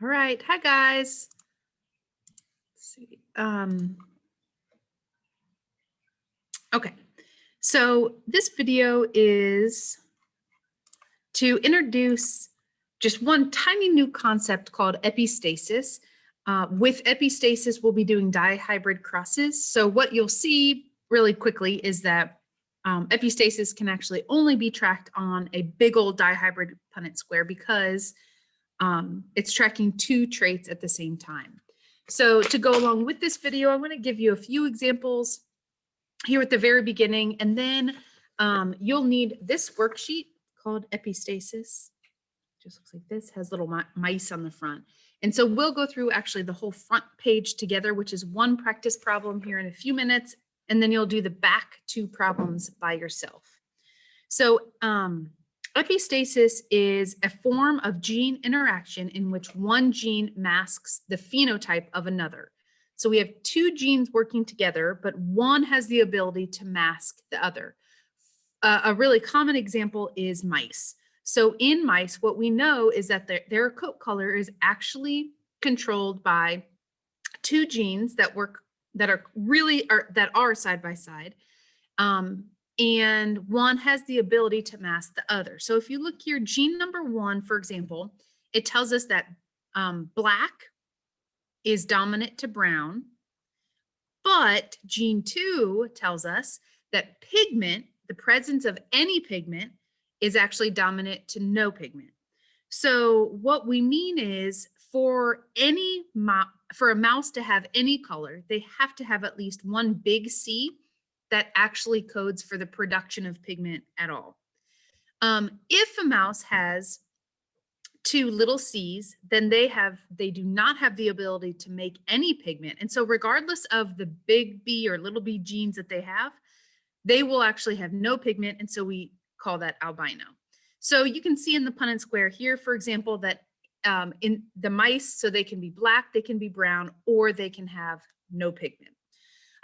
All right. Hi, guys. Let's see. Okay. So this video is to introduce just one tiny new concept called epistasis. With epistasis, we'll be doing dihybrid crosses. So what you'll see really quickly is that epistasis can actually only be tracked on a big old dihybrid Punnett square because it's tracking two traits at the same time. So to go along with this video, I'm going to give you a few examples here at the very beginning, and then you'll need this worksheet called Epistasis. Just looks like this, has little mice on the front. And so we'll go through actually the whole front page together, which is one practice problem here in a few minutes, and then you'll do the back two problems by yourself. So epistasis is a form of gene interaction in which one gene masks the phenotype of another. So we have two genes working together, but one has the ability to mask the other. A really common example is mice. So in mice, what we know is that their coat color is actually controlled by two genes that are side by side. And one has the ability to mask the other. So if you look here, gene number 1, for example, it tells us that black is dominant to brown, but gene 2 tells us that pigment, the presence of any pigment, is actually dominant to no pigment. So what we mean is for a mouse to have any color, they have to have at least one big C that actually codes for the production of pigment at all. If a mouse has two little C's, then they do not have the ability to make any pigment. And so regardless of the big B or little b genes that they have, they will actually have no pigment. And so we call that albino. So you can see in the Punnett square here, for example, that in the mice, so they can be black, they can be brown, or they can have no pigment.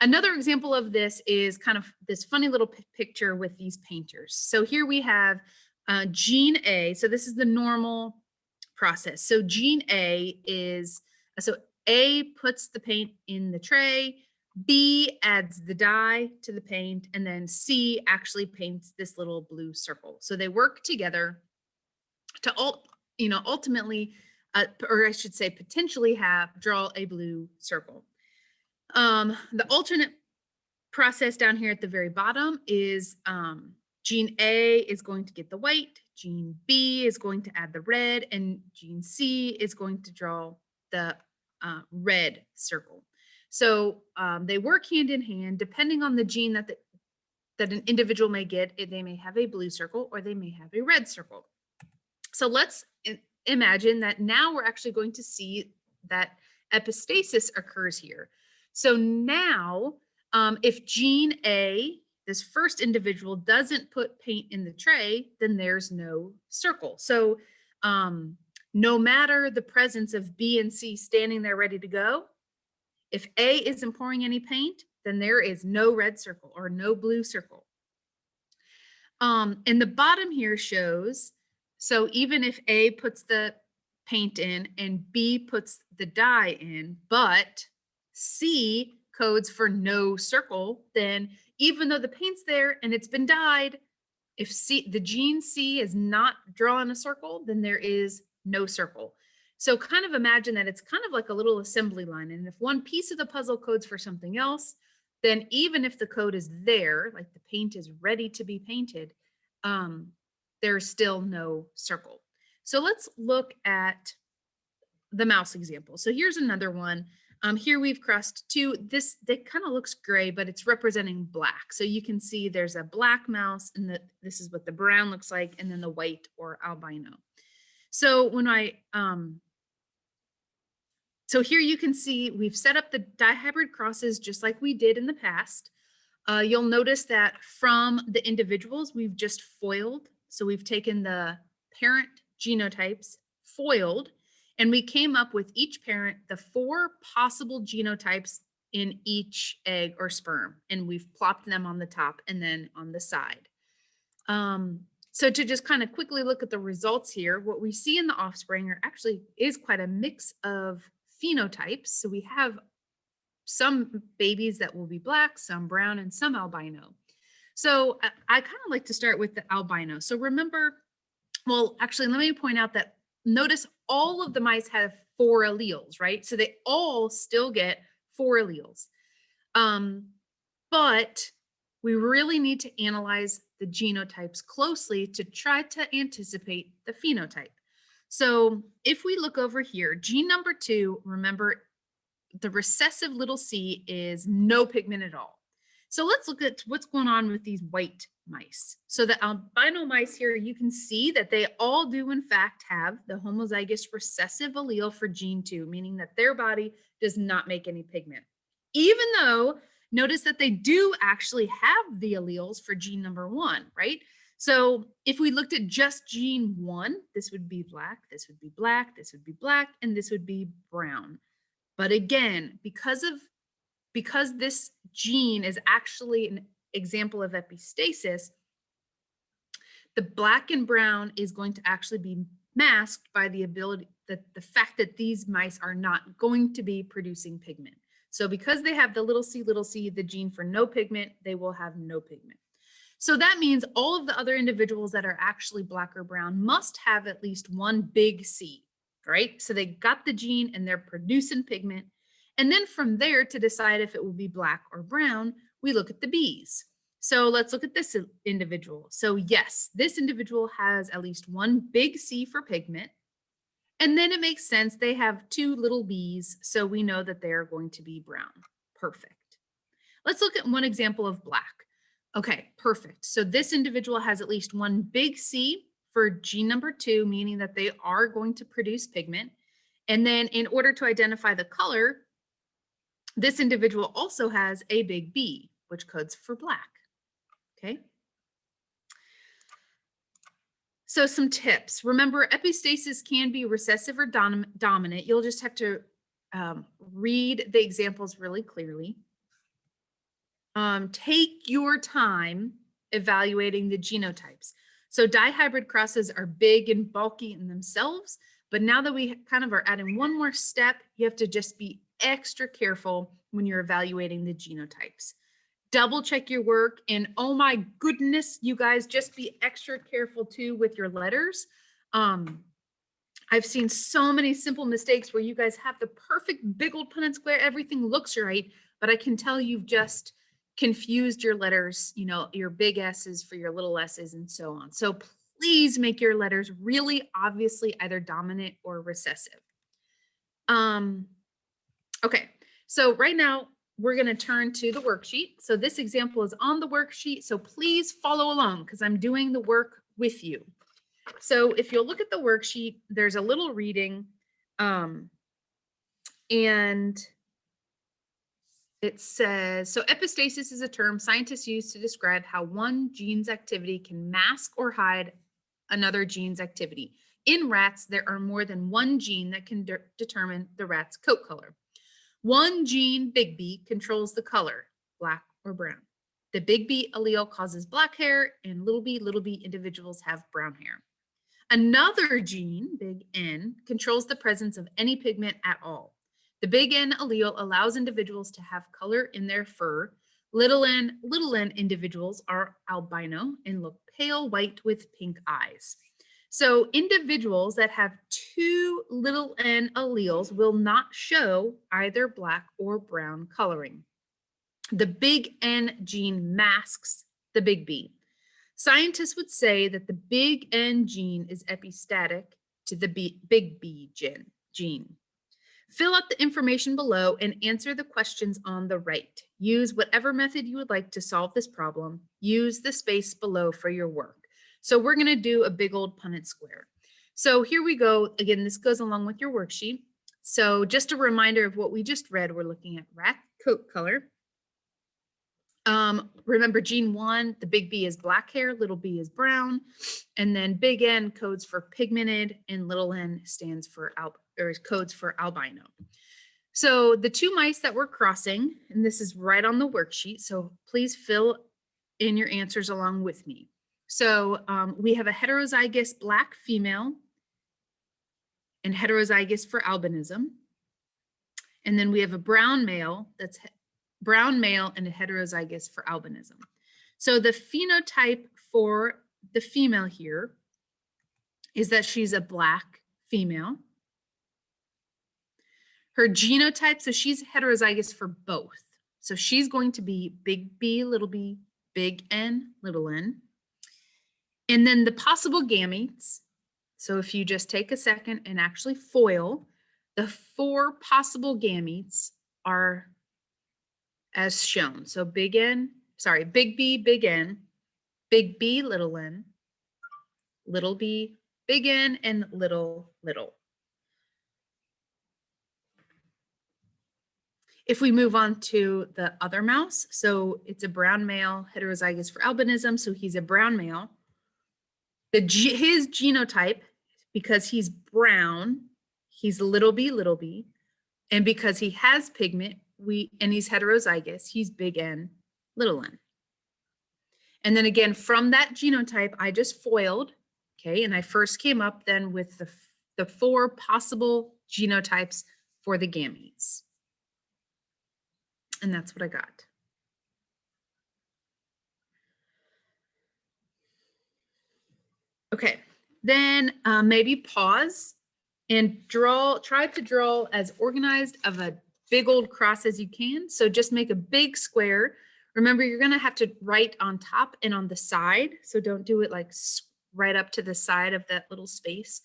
Another example of this is kind of this funny little picture with these painters. So here we have gene A. So this is the normal process. So gene A is, so A puts the paint in the tray, B adds the dye to the paint, and then C actually paints this little blue circle. So they work together to ultimately, or I should say potentially draw a blue circle. The alternate process down here at the very bottom is gene A is going to get the white, gene B is going to add the red, and gene C is going to draw the red circle. So they work hand in hand. Depending on the gene that an individual may get, they may have a blue circle or they may have a red circle. So let's imagine that now we're actually going to see that epistasis occurs here. So now, if gene A, this first individual, doesn't put paint in the tray, then there's no circle. So no matter the presence of B and C standing there ready to go, if A isn't pouring any paint, then there is no red circle or no blue circle. And the bottom here shows, so even if A puts the paint in and B puts the dye in, but C codes for no circle, then even though the paint's there and it's been dyed, if the gene C is not drawing a circle, then there is no circle. So kind of imagine that it's kind of like a little assembly line. And if one piece of the puzzle codes for something else, then even if the code is there, like the paint is ready to be painted, there's still no circle. So let's look at the mouse example. So here's another one. Here we've crossed two. That kind of looks gray, but it's representing black. So you can see there's a black mouse, and this is what the brown looks like, and then the white or albino. So when so here you can see we've set up the dihybrid crosses just like we did in the past. You'll notice that from the individuals, we've just foiled. So we've taken the parent genotypes, foiled, and we came up with each parent, the 4 possible genotypes in each egg or sperm, and we've plopped them on the top and then on the side. So to just kind of quickly look at the results here, what we see in the offspring is quite a mix of phenotypes. So we have some babies that will be black, some brown, and some albino. So I kind of like to start with the albino. So remember, well, actually, let me point out that notice all of the mice have 4 alleles, right? So they all still get 4 alleles. But we really need to analyze the genotypes closely to try to anticipate the phenotype. So if we look over here, gene number 2, remember the recessive little c is no pigment at all. So let's look at what's going on with these white mice. So the albino mice here, you can see that they all do in fact have the homozygous recessive allele for gene 2, meaning that their body does not make any pigment. Even though, notice that they do actually have the alleles for gene number 1, right? So if we looked at just gene 1, this would be black, this would be black, this would be black, and this would be brown. But again, because this gene is actually an example of epistasis, the black and brown is going to actually be masked by the fact that these mice are not going to be producing pigment. So because they have the little c, the gene for no pigment, they will have no pigment. So that means all of the other individuals that are actually black or brown must have at least one big C, right? So they got the gene and they're producing pigment. And then from there, to decide if it will be black or brown, we look at the Bs. So let's look at this individual. So yes, this individual has at least one big C for pigment. And then it makes sense, they have 2 little Bs, so we know that they're going to be brown. Perfect. Let's look at one example of black. Okay, perfect. So this individual has at least one big C for gene number 2, meaning that they are going to produce pigment. And then in order to identify the color, this individual also has a big B, which codes for black. Okay. So some tips. Remember, epistasis can be recessive or dominant. You'll just have to read the examples really clearly. Take your time evaluating the genotypes. So dihybrid crosses are big and bulky in themselves, but now that we kind of are adding one more step, you have to just be extra careful when you're evaluating the genotypes. Double check your work, and oh my goodness, you guys, just be extra careful too with your letters. I've seen so many simple mistakes where you guys have the perfect big old Punnett square, everything looks right, but I can tell you've just confused your letters, you know, your big S's for your little S's and so on. So please make your letters really obviously either dominant or recessive. Okay, so right now we're going to turn to the worksheet. So this example is on the worksheet, so please follow along because I'm doing the work with you. So if you'll look at the worksheet, there's a little reading, and it says, so epistasis is a term scientists use to describe how one gene's activity can mask or hide another gene's activity. In rats, there are more than one gene that can determine the rat's coat color. One gene, big B, controls the color, black or brown. The big B allele causes black hair, and little b individuals have brown hair. Another gene, big N, controls the presence of any pigment at all. The big N allele allows individuals to have color in their fur. Little n individuals are albino and look pale white with pink eyes. So individuals that have 2 little n alleles will not show either black or brown coloring. The big N gene masks the big B. Scientists would say that the big N gene is epistatic to the big B gene. Fill out the information below and answer the questions on the right. Use whatever method you would like to solve this problem. Use the space below for your work. So we're going to do a big old Punnett square. So here we go. Again, this goes along with your worksheet. So just a reminder of what we just read, we're looking at rat coat color. Remember gene 1, the big B is black hair, little b is brown, and then big N codes for pigmented and little n stands for codes for albino. So the 2 mice that we're crossing, and this is right on the worksheet, so please fill in your answers along with me. So we have a heterozygous Black female and heterozygous for albinism. And then we have a brown male that's brown male and a heterozygous for albinism. So the phenotype for the female here is that she's a Black female. Her genotype, so she's heterozygous for both. So she's going to be big B, little b, big N, little n. And then the possible gametes, so if you just take a second and actually FOIL, the 4 possible gametes are as shown. So big N, sorry, big B, big N, big B, little n, little b, big N, and little. If we move on to the other mouse, so it's a brown male, heterozygous for albinism, so he's a brown male. His genotype, because he's brown, he's little b, and because he has pigment, and he's heterozygous, he's big N, little n. And then again, from that genotype, I just FOILed, okay, and I first came up then with the 4 possible genotypes for the gametes. And that's what I got. Okay, then maybe pause and try to draw as organized of a big old cross as you can. So just make a big square. Remember, you're gonna have to write on top and on the side. So don't do it like right up to the side of that little space.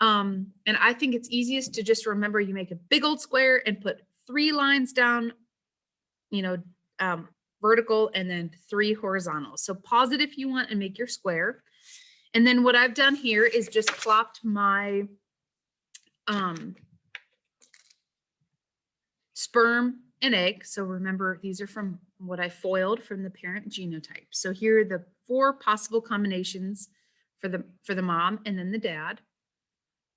And I think it's easiest to just remember you make a big old square and put 3 lines down, vertical, and then 3 horizontal. So pause it if you want and make your square. And then what I've done here is just plopped my sperm and egg. So remember, these are from what I FOILed from the parent genotype. So here are the 4 possible combinations for the mom and then the dad.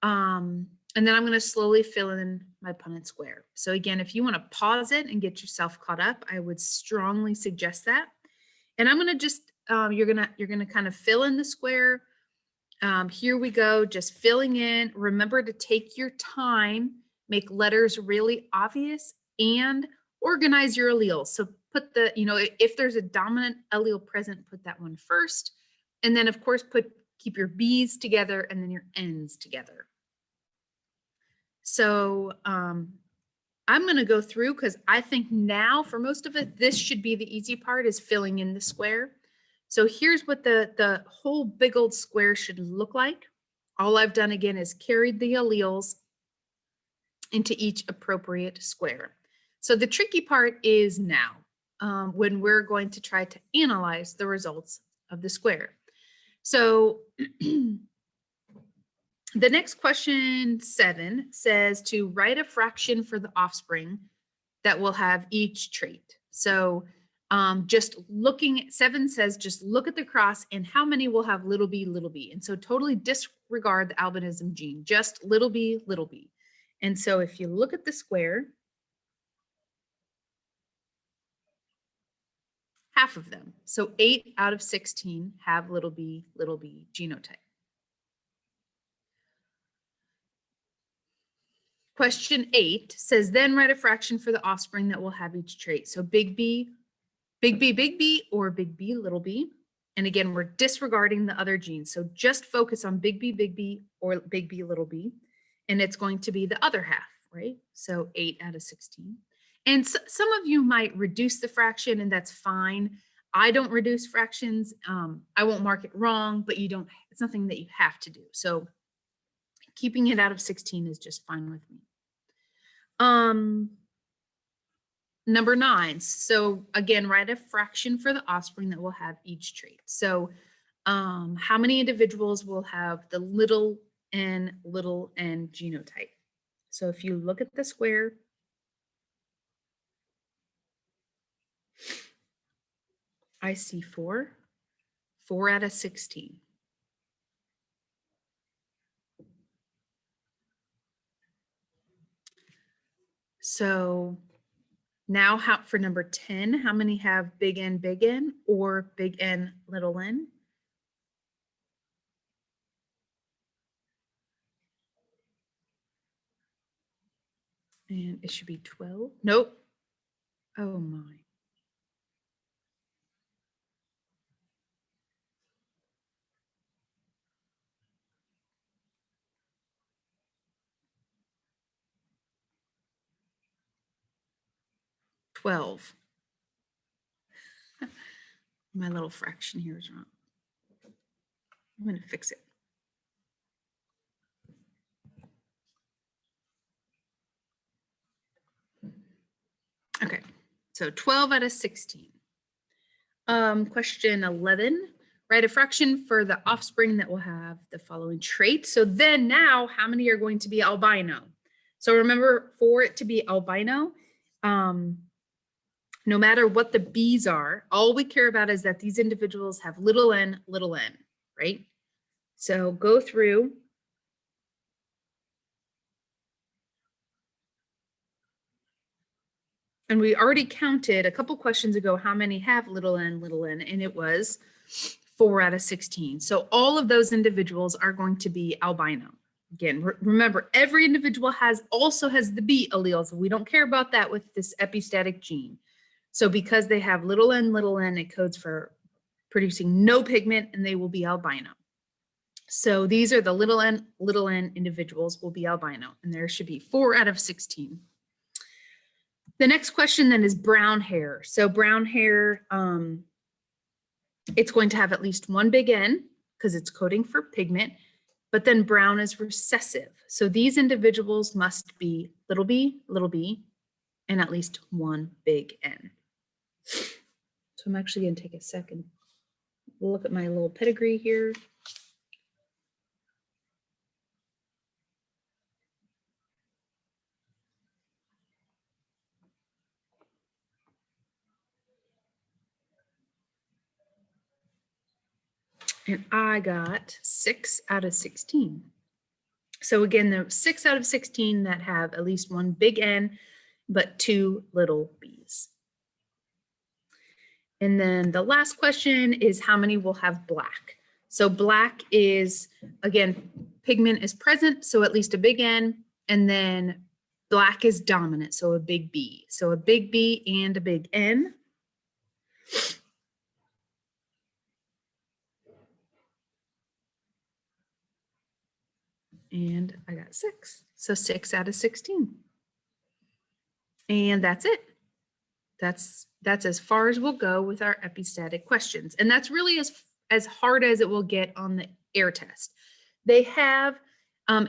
And then I'm going to slowly fill in my Punnett square. So again, if you want to pause it and get yourself caught up, I would strongly suggest that. And I'm going to just, you're going to kind of fill in the square. Here we go, just filling in. Remember to take your time, make letters really obvious, and organize your alleles. So put the, if there's a dominant allele present, put that one first. And then of course, keep your B's together and then your N's together. So I'm going to go through, because I think now for most of it, this should be the easy part, is filling in the square. So here's what the whole big old square should look like. All I've done again is carried the alleles into each appropriate square. So the tricky part is now when we're going to try to analyze the results of the square. So the next question 7 says to write a fraction for the offspring that will have each trait. So just looking at 7 says, just look at the cross and how many will have little b. And so totally disregard the albinism gene, just little b. And so if you look at the square, half of them, so 8 out of 16 have little b genotype. Question 8 says, then write a fraction for the offspring that will have each trait. So big B, or big B, little b. And again, we're disregarding the other genes. So just focus on big B, or big B, little b. And it's going to be the other half, right? So 8 out of 16. And so, some of you might reduce the fraction, and that's fine. I don't reduce fractions. I won't mark it wrong, but it's nothing that you have to do. So keeping it out of 16 is just fine with me. Number 9. So again, write a fraction for the offspring that will have each trait. So how many individuals will have the little n genotype? So if you look at the square, I see 4 out of 16. So now for number 10, how many have big N or big N, little n? And it should be 12. Nope. Oh my. $12. My little fraction here is wrong. I'm going to fix it. Okay, so 12 out of 16. Question 11, write a fraction for the offspring that will have the following traits. So then now, how many are going to be albino? So remember, for it to be albino, no matter what the B's are, all we care about is that these individuals have little n, right? So go through. And we already counted a couple questions ago how many have little n, and it was 4 out of 16. So all of those individuals are going to be albino. Again, remember, every individual also has the B allele, so we don't care about that with this epistatic gene. So because they have little n, it codes for producing no pigment, and they will be albino. So these are the little n individuals will be albino, and there should be 4 out of 16. The next question then is brown hair. So brown hair, it's going to have at least one big N because it's coding for pigment, but then brown is recessive. So these individuals must be little b, and at least one big N. So I'm actually going to take a second. We'll look at my little pedigree here. And I got 6 out of 16. So again, there are 6 out of 16 that have at least one big N, but 2 little b's. And then the last question is how many will have black? So black is, again, pigment is present, so at least a big N, and then black is dominant, so a big B. So a big B and a big N. And I got 6. So 6 out of 16. And that's it. That's as far as we'll go with our epistatic questions. And that's really as hard as it will get on the air test. They have,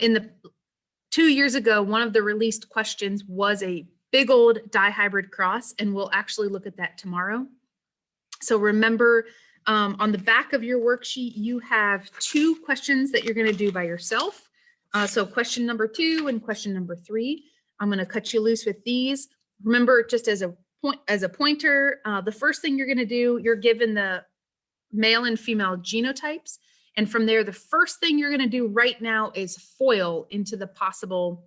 in the 2 years ago, one of the released questions was a big old dihybrid cross, and we'll actually look at that tomorrow. So remember, on the back of your worksheet, you have 2 questions that you're going to do by yourself. So question number 2 and question number 3. I'm going to cut you loose with these. Remember, just as a pointer, the first thing you're going to do, you're given the male and female genotypes. And from there, the first thing you're going to do right now is foil into the possible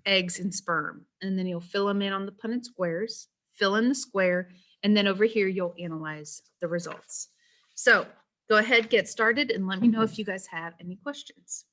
eggs and sperm. And then you'll fill them in on the Punnett squares, fill in the square, and then over here, you'll analyze the results. So go ahead, get started, and let me know if you guys have any questions.